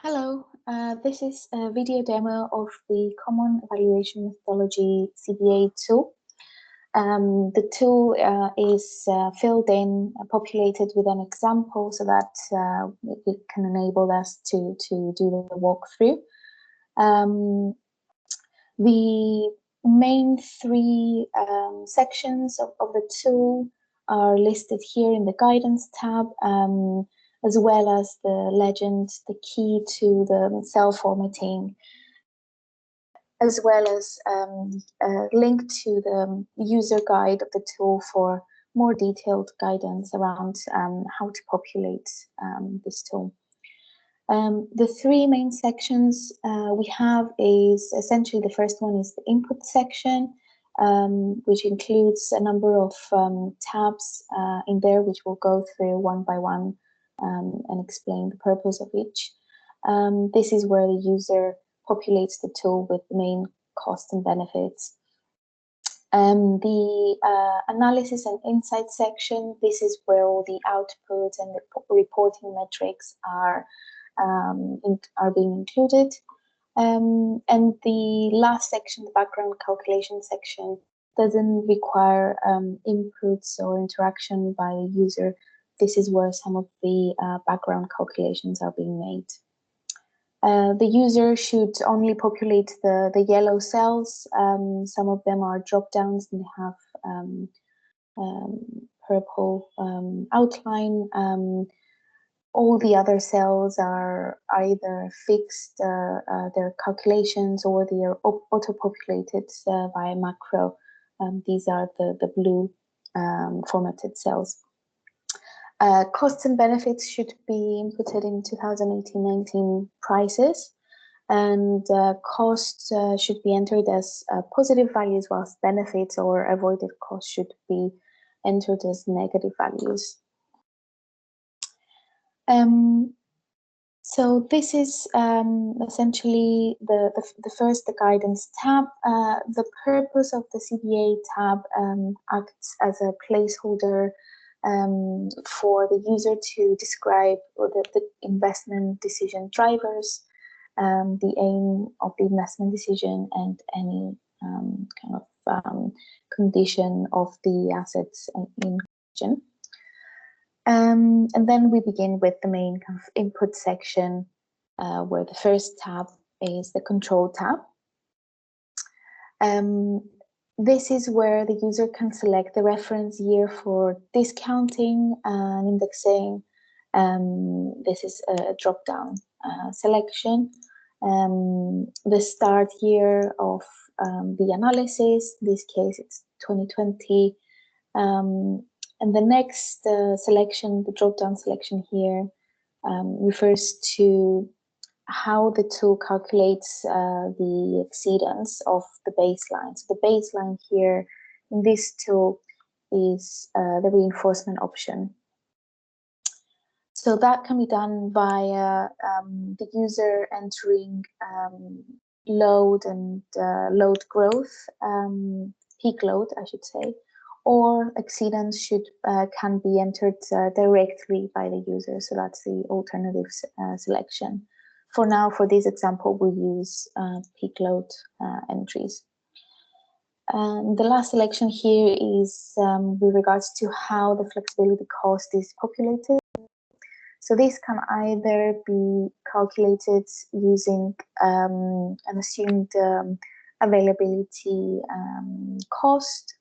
Hello, this is a video demo of the Common Evaluation Methodology CBA tool. The tool is filled in, populated with an example so that it can enable us to do the walkthrough. The main three sections of the tool are listed here in the Guidance tab, as well as the legend, the key to the cell formatting, as well as a link to the user guide of the tool for more detailed guidance around how to populate this tool. The three main sections we have is essentially the first one is the input section, which includes a number of tabs in there, which we'll go through one by one and explain the purpose of each. This is where the user populates the tool with the main costs and benefits. The analysis and insight section, this is where all the output and the reporting metrics are being included. And the last section, the background calculation section, doesn't require inputs or interaction by a user. This is where some of the background calculations are being made. The user should only populate the yellow cells. Some of them are drop-downs and they have purple outline. All the other cells are either fixed, their calculations, or they are auto-populated by macro. These are the blue formatted cells. Costs and benefits should be inputted in 2018-19 prices, and costs should be entered as positive values, whilst benefits or avoided costs should be entered as negative values. So this is essentially the first, the guidance tab. The purpose of the CBA tab acts as a placeholder for the user to describe the investment decision drivers, the aim of the investment decision, and any kind of condition of the assets in question. And then we begin with the main kind of input section, where the first tab is the control tab. This is where the user can select the reference year for discounting and indexing. This is a drop-down selection. The start year of the analysis, in this case it's 2020. And the next selection, the drop-down selection here, refers to how the tool calculates the exceedance of the baseline. So the baseline here in this tool is the reinforcement option. So that can be done via the user entering load and load growth, peak load, I should say, or exceedance can be entered directly by the user. So that's the alternative selection. For now, for this example, we use peak load entries. And the last selection here is with regards to how the flexibility cost is populated. So this can either be calculated using an assumed availability cost,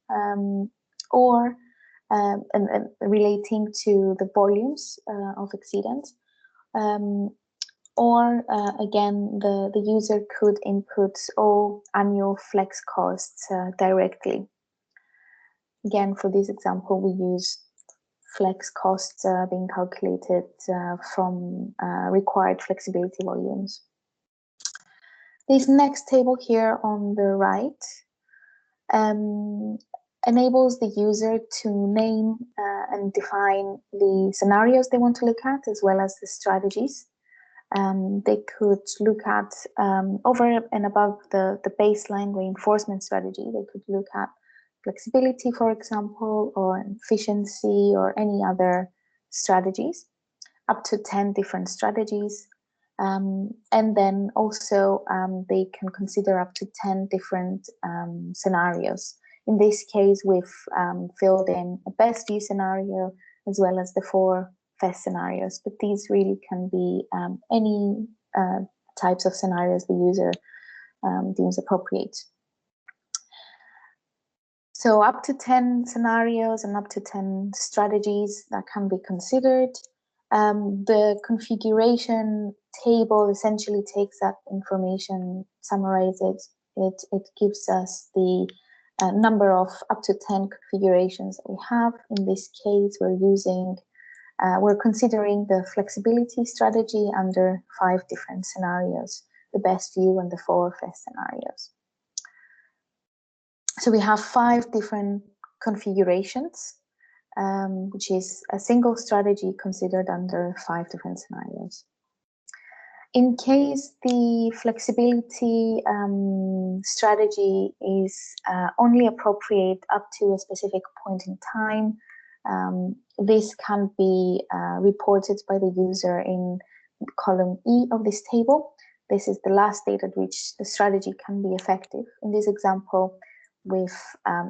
or relating to the volumes of exceedance. Or again, the user could input all annual flex costs directly. Again, for this example, we use flex costs being calculated from required flexibility volumes. This next table here on the right enables the user to name and define the scenarios they want to look at, as well as the strategies. They could look at, over and above the baseline reinforcement strategy, they could look at flexibility, for example, or efficiency, or any other strategies, up to 10 different strategies. And then also they can consider up to 10 different scenarios. In this case, we've filled in a best view scenario as well as the 4 best scenarios, but these really can be any types of scenarios the user deems appropriate. So up to 10 scenarios and up to 10 strategies that can be considered. The configuration table essentially takes that information, summarizes it. It gives us the number of up to 10 configurations that we have. In this case, we're considering the flexibility strategy under 5 different scenarios, the best view and the 4 best scenarios. So we have 5 different configurations, which is a single strategy considered under 5 different scenarios. In case the flexibility strategy is only appropriate up to a specific point in time, this can be reported by the user in column E of this table. This is the last date at which the strategy can be effective. In this example, we've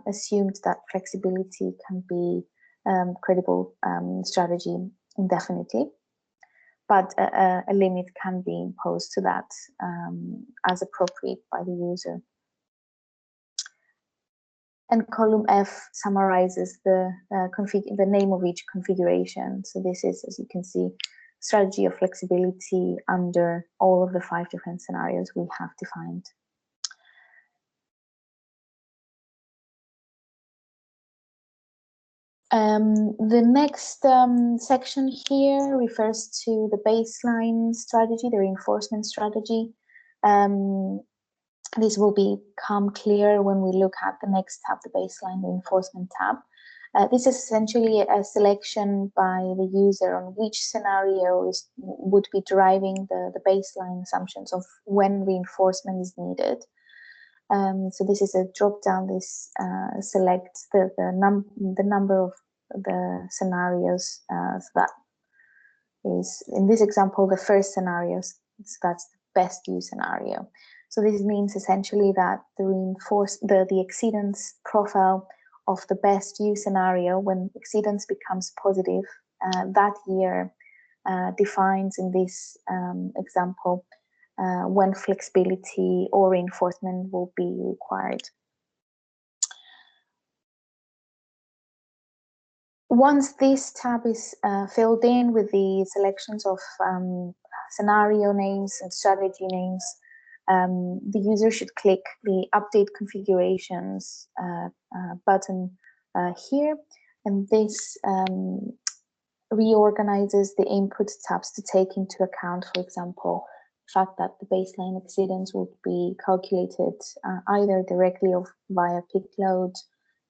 assumed that flexibility can be credible strategy indefinitely, but a limit can be imposed to that as appropriate by the user. And column F summarizes the name of each configuration. So this is, as you can see, strategy of flexibility under all of the 5 different scenarios we have defined. The next section here refers to the baseline strategy, the reinforcement strategy. This will become clear when we look at the next tab, the baseline reinforcement tab. This is essentially a selection by the user on which scenario would be driving the baseline assumptions of when reinforcement is needed. So this is a drop down. This selects the number of the scenarios. So that is, in this example, the first scenario. So that's the best view scenario. So this means essentially that the exceedance profile of the best view scenario, when exceedance becomes positive, that year defines in this example when flexibility or reinforcement will be required. Once this tab is filled in with the selections of scenario names and strategy names, the user should click the Update Configurations button here, and this reorganizes the input tabs to take into account, for example, the fact that the baseline exceedance would be calculated either directly or via peak load,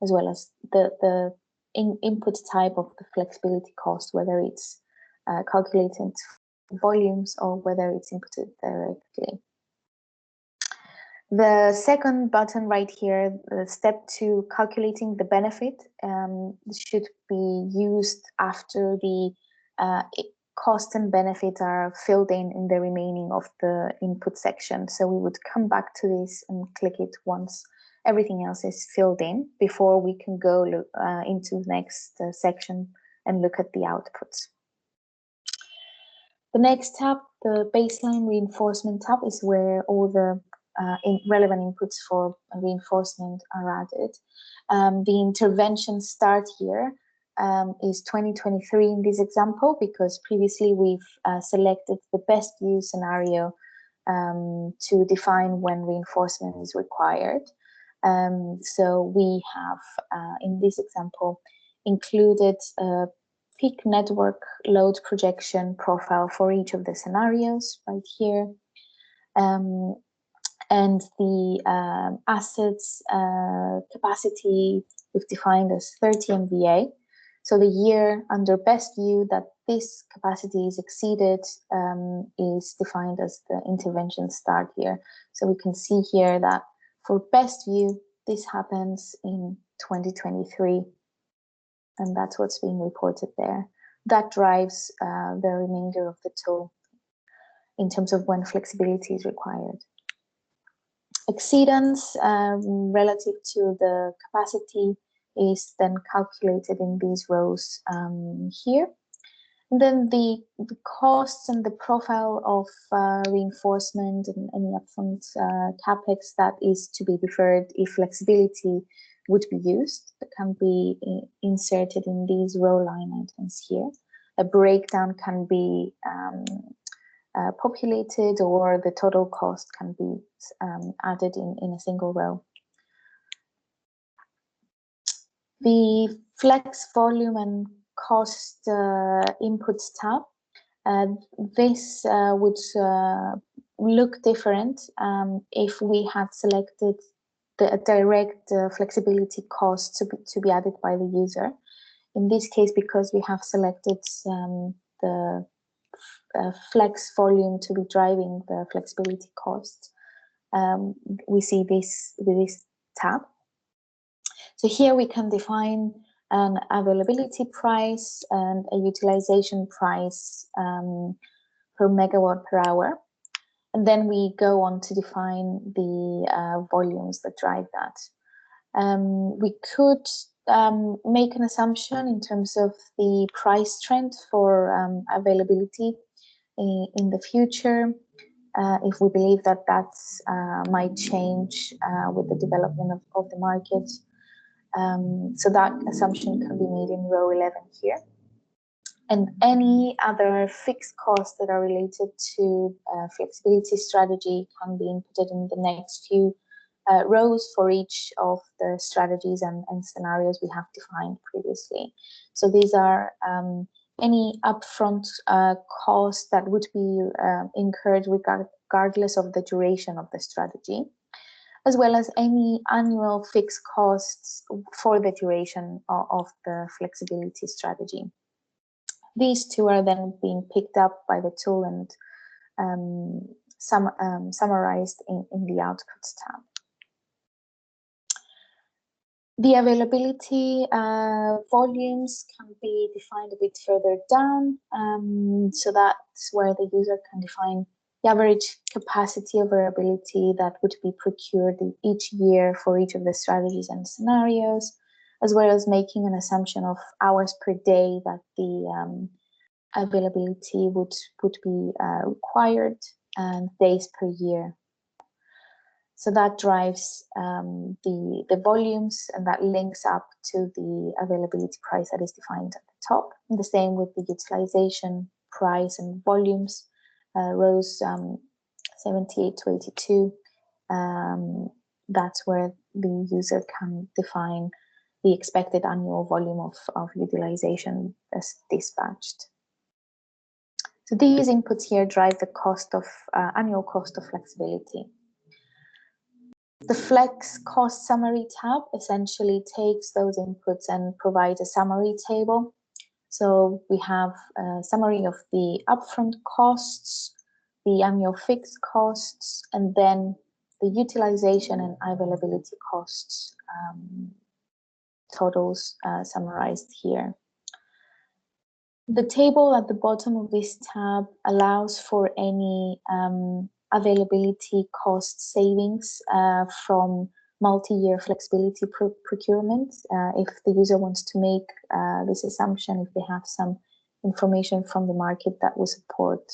as well as the input type of the flexibility cost, whether it's calculated volumes or whether it's inputted directly. The second button right here, step 2, calculating the benefit, should be used after the cost and benefit are filled in the remaining of the input section. So we would come back to this and click it once everything else is filled in, before we can go into the next section and look at the outputs. The next tab, the baseline reinforcement tab, is where all the relevant inputs for reinforcement are added. The intervention start year is 2023 in this example, because previously we've selected the best view scenario to define when reinforcement is required. So we have, in this example, included a peak network load projection profile for each of the scenarios right here. And the assets capacity we've defined as 30 MVA. So the year under best view that this capacity is exceeded is defined as the intervention start year. So we can see here that for best view, this happens in 2023, and that's what's being reported there. That drives the remainder of the tool. in terms of when flexibility is required. Exceedance relative to the capacity is then calculated in these rows here. And then the costs and the profile of reinforcement and any upfront capex that is to be deferred if flexibility would be used, that can be inserted in these row line items here. A breakdown can be populated, or the total cost can be added in a single row. The flex volume and cost inputs tab, this would look different if we had selected the direct flexibility cost to be added by the user. In this case, because we have selected the flex volume to be driving the flexibility cost, we see this tab. So here we can define an availability price and a utilization price per megawatt per hour. And then we go on to define the volumes that drive that. We could make an assumption in terms of the price trend for availability in the future, if we believe that that's might change with the development of the market. So that assumption can be made in row 11 here. And any other fixed costs that are related to flexibility strategy can be inputted in the next few rows for each of the strategies and scenarios we have defined previously. So these are any upfront costs that would be incurred regardless of the duration of the strategy, as well as any annual fixed costs for the duration of the flexibility strategy. These two are then being picked up by the tool and summarized in the Outputs tab. The availability volumes can be defined a bit further down, so that's where the user can define the average capacity availability that would be procured each year for each of the strategies and scenarios, as well as making an assumption of hours per day that the availability would be required, and days per year. So that drives the volumes, and that links up to the availability price that is defined at the top. And the same with the utilization price and volumes, rows 78 to 82. That's where the user can define the expected annual volume of utilization as dispatched. So these inputs here drive the cost of annual cost of flexibility. The Flex Cost Summary tab essentially takes those inputs and provides a summary table. So we have a summary of the upfront costs, the annual fixed costs, and then the utilization and availability costs totals summarized here. The table at the bottom of this tab allows for any availability cost savings from multi-year flexibility procurement. If the user wants to make this assumption, if they have some information from the market that will support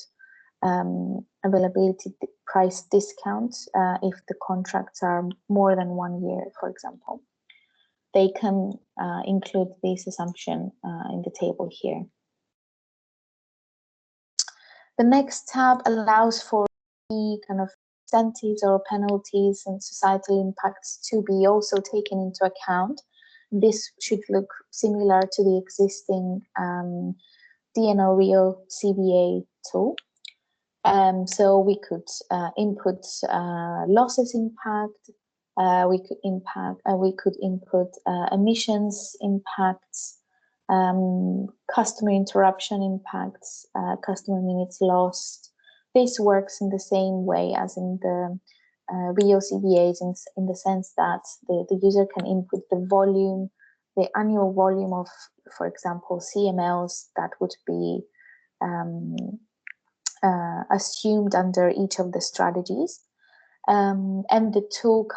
availability price discounts, if the contracts are more than 1 year, for example, they can include this assumption in the table here. The next tab allows for any kind of incentives or penalties and societal impacts to be also taken into account. This should look similar to the existing DNO Rio CBA tool. So we could input losses impact. We could input emissions impacts, customer interruption impacts, customer minutes lost. This works in the same way as in the Rio CBAs in the sense that the user can input the volume, the annual volume of, for example, CMLs that would be assumed under each of the strategies. And the tool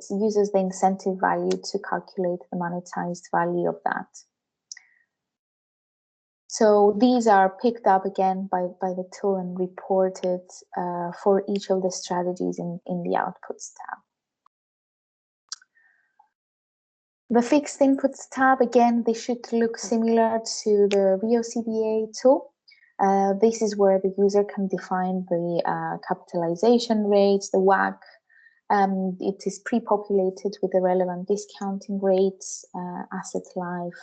uses the incentive value to calculate the monetized value of that. So these are picked up again by the tool and reported for each of the strategies in the Outputs tab. The Fixed Inputs tab, again, they should look similar to the RioCBA tool. This is where the user can define the capitalization rates, the WACC. It is pre-populated with the relevant discounting rates, asset life,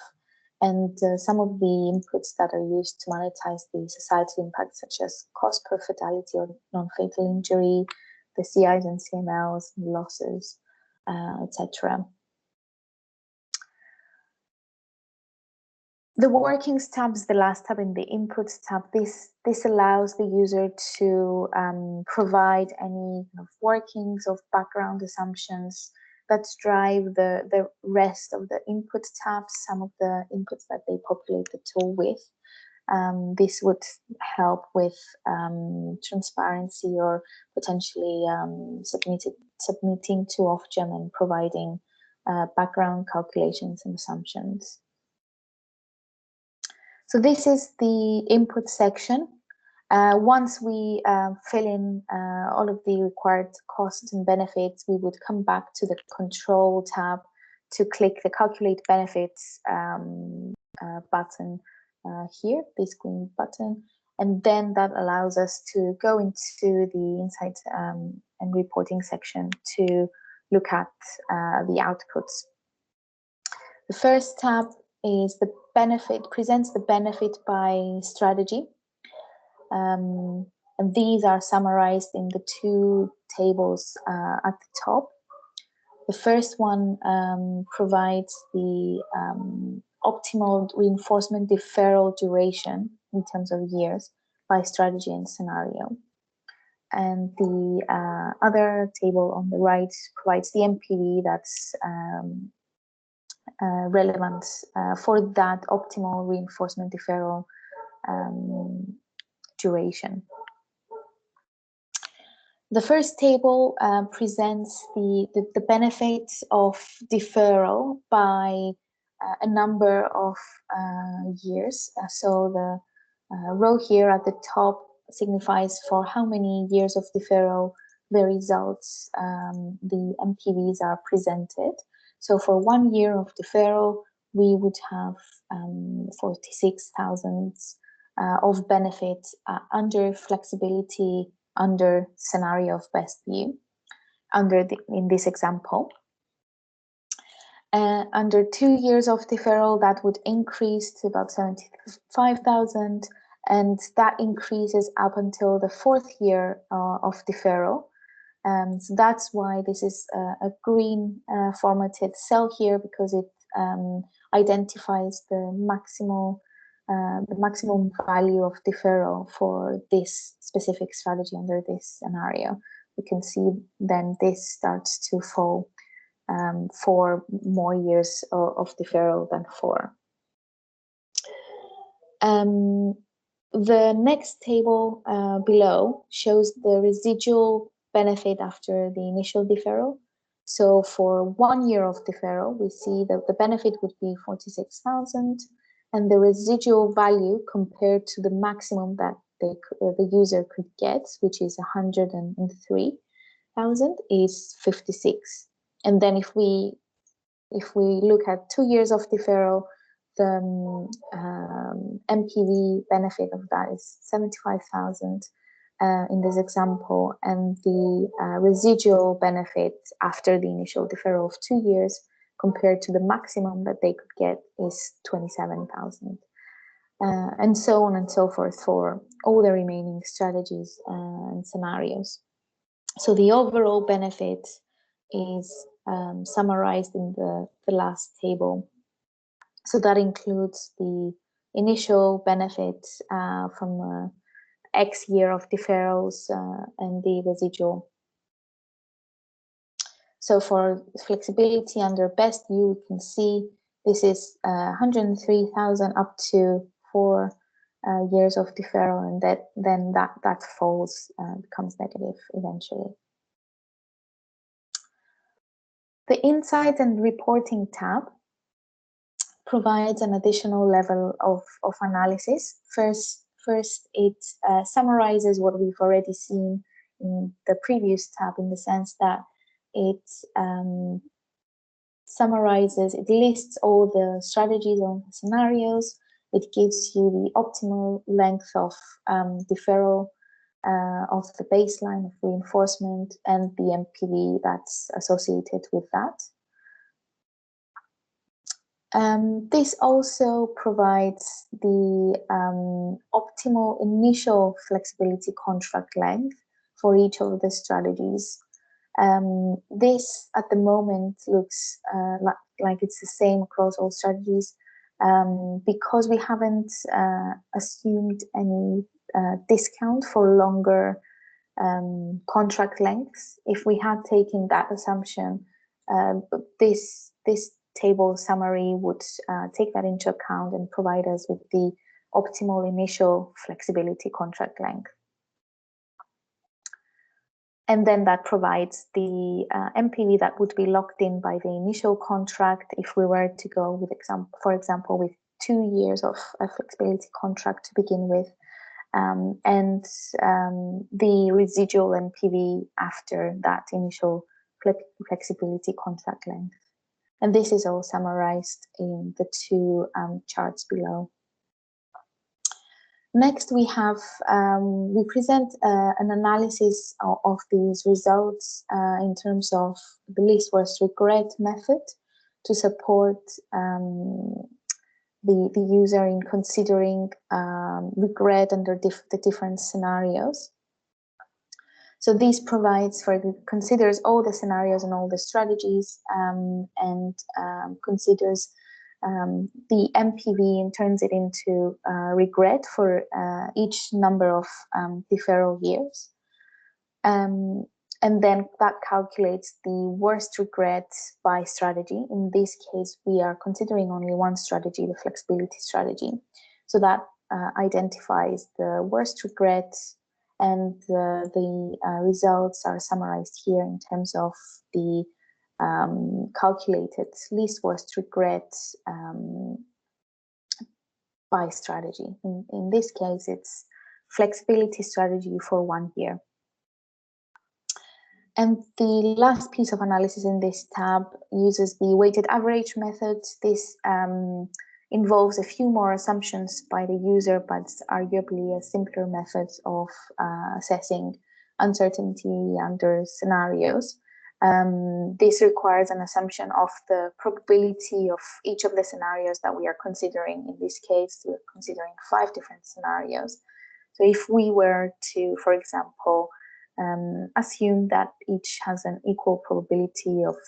and some of the inputs that are used to monetize the societal impact, such as cost per fatality or non-fatal injury, the CIs and CMLs, and losses, etc. The Workings tab is the last tab in the Inputs tab. This allows the user to provide any kind of workings of background assumptions that drive the rest of the Input tabs, some of the inputs that they populate the tool with. This would help with transparency or potentially submitting to Ofgem and providing background calculations and assumptions. So this is the input section. Once we fill in all of the required costs and benefits, we would come back to the control tab to click the calculate benefits button here, this green button. And then that allows us to go into the insights and reporting section to look at the outputs. The first tab is the benefit, presents the benefit by strategy. And these are summarized in the two tables at the top. The first one provides the optimal reinforcement deferral duration in terms of years by strategy and scenario. And the other table on the right provides the NPV that's relevant for that optimal reinforcement deferral duration. The first table presents the benefits of deferral by a number of years. So the row here at the top signifies for how many years of deferral the results, the NPVs are presented. So for 1 year of deferral, we would have 46,000 of benefit under flexibility, under scenario of best view, in this example. Under 2 years of deferral, that would increase to about 75,000, and that increases up until the 4th year of deferral. So that's why this is a green formatted cell here, because it identifies the maximum value of deferral for this specific strategy under this scenario. You can see then this starts to fall for more years of deferral than 4. The next table below shows the residual benefit after the initial deferral. So for 1 year of deferral, we see that the benefit would be 46,000, and the residual value compared to the maximum that the user could get, which is 103,000, is 56. And then if we look at 2 years of deferral, the NPV benefit of that is 75,000 in this example, and the residual benefit after the initial deferral of 2 years compared to the maximum that they could get is 27,000, and so on and so forth for all the remaining strategies and scenarios. So the overall benefit is summarized in the last table. So that includes the initial benefit from X year of deferrals and the residual. So for flexibility under best view, you can see this is 103,000 up to 4 years of deferral, and then that falls, becomes negative eventually. The Insights and Reporting tab provides an additional level of analysis. First, it summarizes what we've already seen in the previous tab, in the sense that it summarizes, it lists all the strategies and the scenarios. It gives you the optimal length of deferral of the baseline of reinforcement and the MPV that's associated with that. This also provides the optimal initial flexibility contract length for each of the strategies. This at the moment looks like it's the same across all strategies, because we haven't assumed any discount for longer contract lengths. If we had taken that assumption, this table summary would take that into account and provide us with the optimal initial flexibility contract length. And then that provides the MPV that would be locked in by the initial contract if we were to go with, for example, with 2 years of a flexibility contract to begin with, and the residual MPV after that initial flexibility contract length. And this is all summarized in the two charts below. Next, we present an analysis of these results in terms of the least worst regret method to support the user in considering regret under the different scenarios. So this considers all the scenarios and all the strategies, and considers the MPV and turns it into regret for each number of deferral years. And then that calculates the worst regret by strategy. In this case, we are considering only one strategy, the flexibility strategy. So that identifies the worst regret, and the results are summarized here in terms of the calculated least worst regret by strategy. In this case, it's flexibility strategy for 1 year. And the last piece of analysis in this tab uses the weighted average method. This involves a few more assumptions by the user, but it's arguably a simpler method of assessing uncertainty under scenarios. This requires an assumption of the probability of each of the scenarios that we are considering. In this case, we're considering 5 different scenarios. So if we were to, for example, assume that each has an equal probability of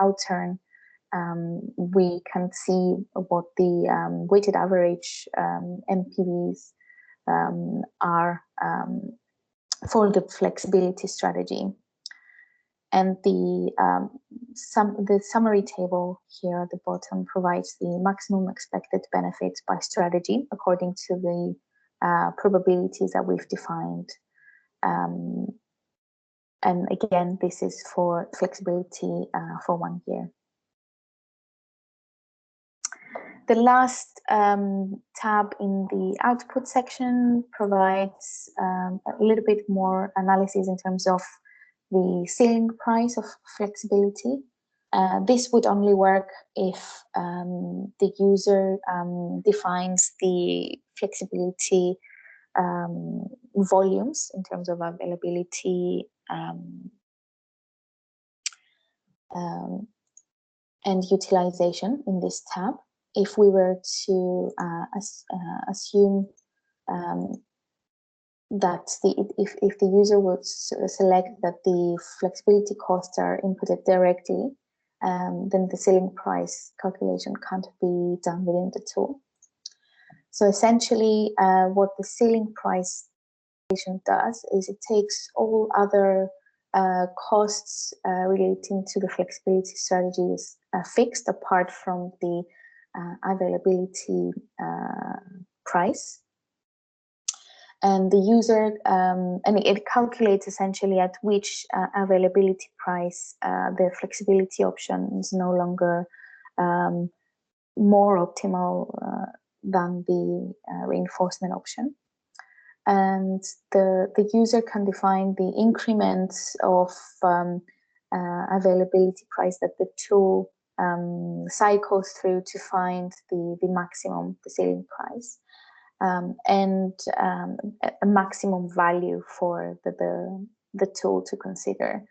outturn, we can see what the weighted average MPVs are for the flexibility strategy. And the summary table here at the bottom provides the maximum expected benefits by strategy according to the probabilities that we've defined. And again, this is for flexibility for 1 year. The last tab in the output section provides a little bit more analysis in terms of the ceiling price of flexibility. This would only work if the user defines the flexibility volumes in terms of availability and utilization in this tab. If we were to assume that if the user would select that the flexibility costs are inputted directly, then the ceiling price calculation can't be done within the tool. So essentially, what the ceiling price calculation does is it takes all other costs relating to the flexibility strategies fixed, apart from the availability price. And the user, and it calculates essentially at which availability price the flexibility option is no longer more optimal than the reinforcement option. And the user can define the increments of availability price that the tool cycles through to find the maximum, the ceiling price. And a maximum value for the tool to consider.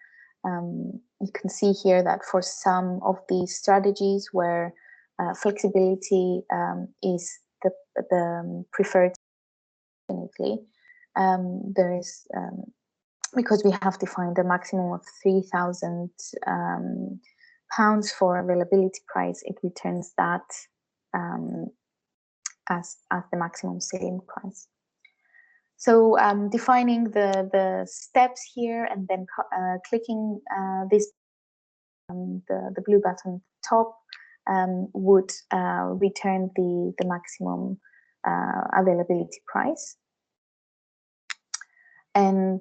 You can see here that for some of these strategies where flexibility is the preferred, there is, because we have defined a maximum of 3,000 pounds for availability price, it returns that as the maximum ceiling price. So defining the steps here and then clicking this the blue button top would return the maximum availability price. And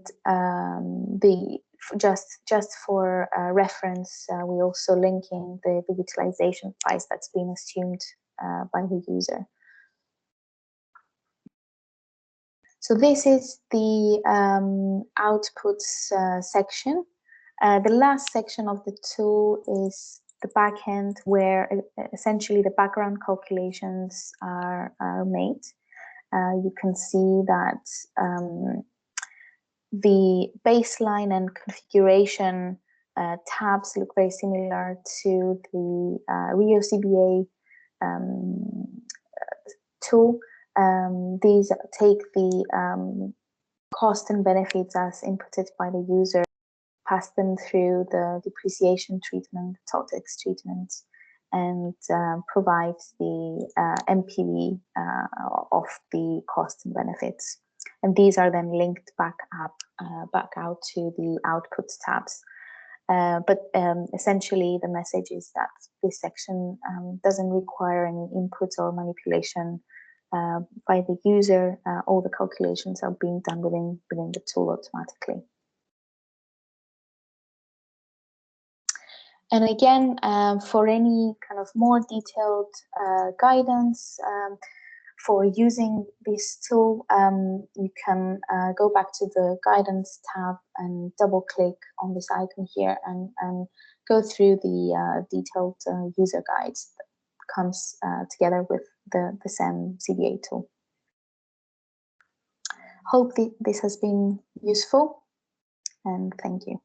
just for reference, we also linking the utilization price that's been assumed by the user. So this is the outputs section. The last section of the tool is the backend, where essentially the background calculations are made. You can see that the baseline and configuration tabs look very similar to the Rio CBA tool. These take the cost and benefits as inputted by the user, pass them through the depreciation treatment, TOTEX treatment, and provide the MPV of the cost and benefits. And these are then linked back out to the outputs tabs. But essentially, the message is that this section doesn't require any inputs or manipulation by the user. All the calculations are being done within the tool automatically. And again, for any kind of more detailed guidance for using this tool, you can go back to the guidance tab and double click on this icon here and go through the detailed user guides that comes together with the SEM CBA tool. Hope this has been useful, and thank you.